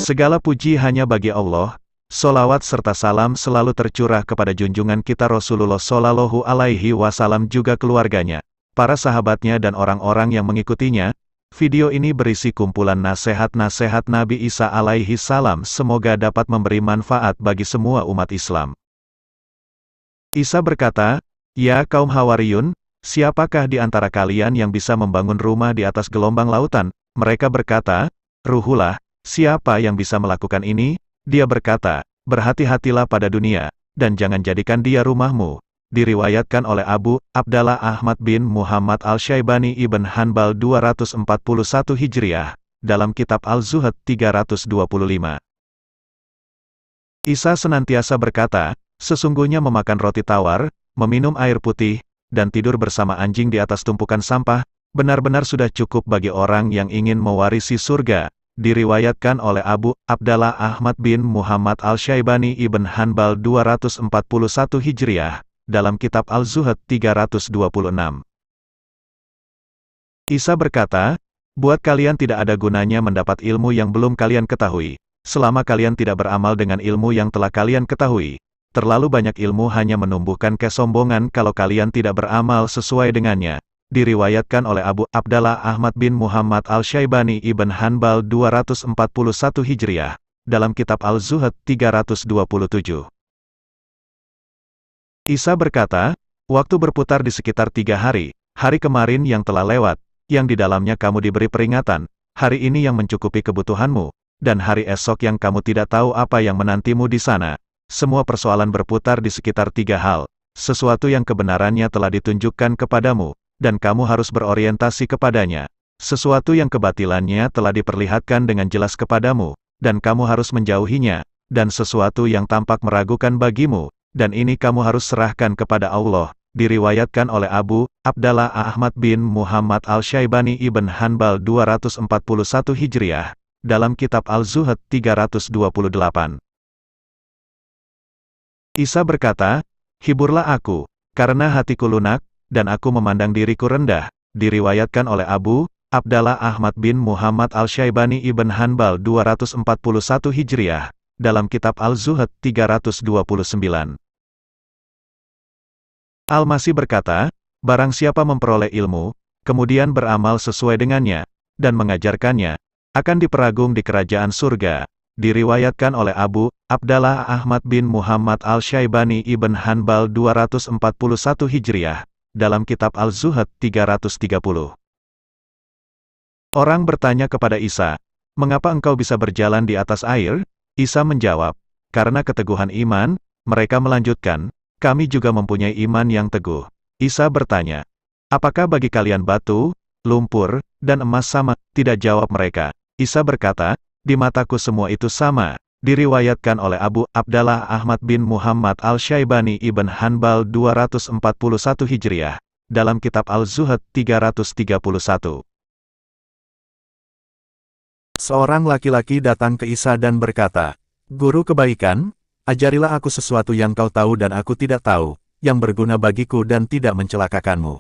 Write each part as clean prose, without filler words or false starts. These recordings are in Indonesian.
Segala puji hanya bagi Allah, solawat serta salam selalu tercurah kepada junjungan kita Rasulullah Shallallahu Alaihi Wasallam juga keluarganya, para sahabatnya dan orang-orang yang mengikutinya. Video ini berisi kumpulan nasihat-nasihat Nabi Isa alaihi salam, semoga dapat memberi manfaat bagi semua umat Islam. Isa berkata, "Ya kaum Hawariyun, siapakah di antara kalian yang bisa membangun rumah di atas gelombang lautan?" Mereka berkata, "Ruhullah." "Siapa yang bisa melakukan ini?" Dia berkata, "Berhati-hatilah pada dunia, dan jangan jadikan dia rumahmu." Diriwayatkan oleh Abu Abdallah Ahmad bin Muhammad Al-Syaibani Ibn Hanbal 241 Hijriah, dalam kitab Al-Zuhd 325. Isa senantiasa berkata, "Sesungguhnya memakan roti tawar, meminum air putih, dan tidur bersama anjing di atas tumpukan sampah, benar-benar sudah cukup bagi orang yang ingin mewarisi surga." Diriwayatkan oleh Abu Abdallah Ahmad bin Muhammad Al-Syaibani Ibn Hanbal 241 Hijriah, dalam kitab Al-Zuhd 326. Isa berkata, "Buat kalian tidak ada gunanya mendapat ilmu yang belum kalian ketahui, selama kalian tidak beramal dengan ilmu yang telah kalian ketahui. Terlalu banyak ilmu hanya menumbuhkan kesombongan kalau kalian tidak beramal sesuai dengannya." Diriwayatkan oleh Abu Abdallah Ahmad bin Muhammad Al-Syaibani Ibn Hanbal 241 Hijriah, dalam kitab Al-Zuhd 327. Isa berkata, "Waktu berputar di sekitar 3 hari, hari kemarin yang telah lewat, yang di dalamnya kamu diberi peringatan, hari ini yang mencukupi kebutuhanmu, dan hari esok yang kamu tidak tahu apa yang menantimu di sana. Semua persoalan berputar di sekitar 3 hal, sesuatu yang kebenarannya telah ditunjukkan kepadamu, dan kamu harus berorientasi kepadanya. Sesuatu yang kebatilannya telah diperlihatkan dengan jelas kepadamu, dan kamu harus menjauhinya, dan sesuatu yang tampak meragukan bagimu, dan ini kamu harus serahkan kepada Allah." Diriwayatkan oleh Abu Abdallah Ahmad bin Muhammad Al-Syaibani Ibn Hanbal 241 Hijriah, dalam kitab Al-Zuhd 328. Isa berkata, "Hiburlah aku, karena hatiku lunak, dan aku memandang diriku rendah." Diriwayatkan oleh Abu Abdallah Ahmad bin Muhammad Al-Syaibani Ibn Hanbal 241 Hijriah, dalam kitab Al-Zuhd 329. Al-Masih berkata, "Barang siapa memperoleh ilmu, kemudian beramal sesuai dengannya, dan mengajarkannya, akan diperagung di kerajaan surga." Diriwayatkan oleh Abu Abdallah Ahmad bin Muhammad Al-Syaibani Ibn Hanbal 241 Hijriah, dalam kitab Al-Zuhd 330. Orang bertanya kepada Isa, "Mengapa engkau bisa berjalan di atas air?" Isa menjawab, "Karena keteguhan iman." Mereka melanjutkan, "Kami juga mempunyai iman yang teguh." Isa bertanya, "Apakah bagi kalian batu, lumpur, dan emas sama?" Tidak jawab mereka. Isa berkata, "Di mataku semua itu sama." Diriwayatkan oleh Abu Abdallah Ahmad bin Muhammad Al-Syaibani Ibn Hanbal 241 Hijriah, dalam kitab Al-Zuhd 331. Seorang laki-laki datang ke Isa dan berkata, "Guru kebaikan, ajarilah aku sesuatu yang kau tahu dan aku tidak tahu, yang berguna bagiku dan tidak mencelakakanmu."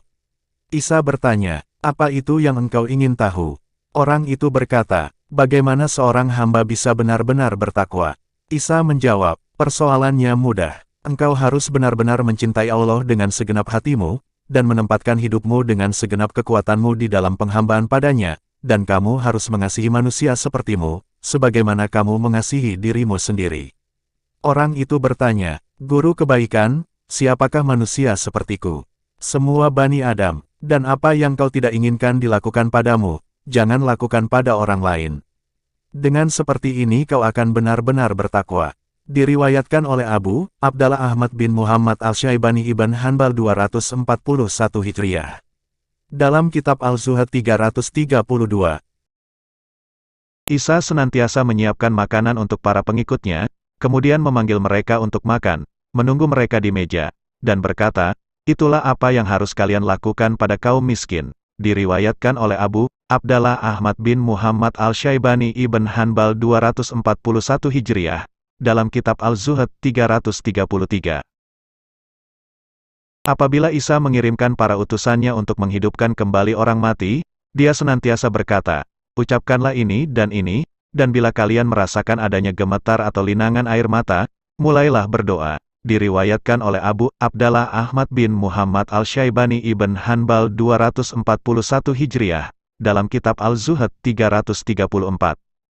Isa bertanya, "Apa itu yang engkau ingin tahu?" Orang itu berkata, "Bagaimana seorang hamba bisa benar-benar bertakwa?" Isa menjawab, "Persoalannya mudah. Engkau harus benar-benar mencintai Allah dengan segenap hatimu, dan menempatkan hidupmu dengan segenap kekuatanmu di dalam penghambaan padanya, dan kamu harus mengasihi manusia sepertimu, sebagaimana kamu mengasihi dirimu sendiri." Orang itu bertanya, "Guru kebaikan, siapakah manusia sepertiku?" "Semua Bani Adam, dan apa yang kau tidak inginkan dilakukan padamu, jangan lakukan pada orang lain. Dengan seperti ini kau akan benar-benar bertakwa." Diriwayatkan oleh Abu Abdallah Ahmad bin Muhammad Al-Syaibani Ibn Hanbal 241 Hijriah, dalam kitab Al-Zuhd 332. Isa senantiasa menyiapkan makanan untuk para pengikutnya, kemudian memanggil mereka untuk makan, menunggu mereka di meja, dan berkata, "Itulah apa yang harus kalian lakukan pada kaum miskin." Diriwayatkan oleh Abu Abdallah Ahmad bin Muhammad Al-Syaibani Ibn Hanbal 241 Hijriah, dalam kitab Al-Zuhd 333. Apabila Isa mengirimkan para utusannya untuk menghidupkan kembali orang mati, dia senantiasa berkata, "Ucapkanlah ini dan ini, Dan bila kalian merasakan adanya gemetar atau linangan air mata, mulailah berdoa. Diriwayatkan oleh Abu Abdallah Ahmad bin Muhammad Al-Syaibani Ibn Hanbal 241 Hijriah, dalam kitab Al-Zuhad 334.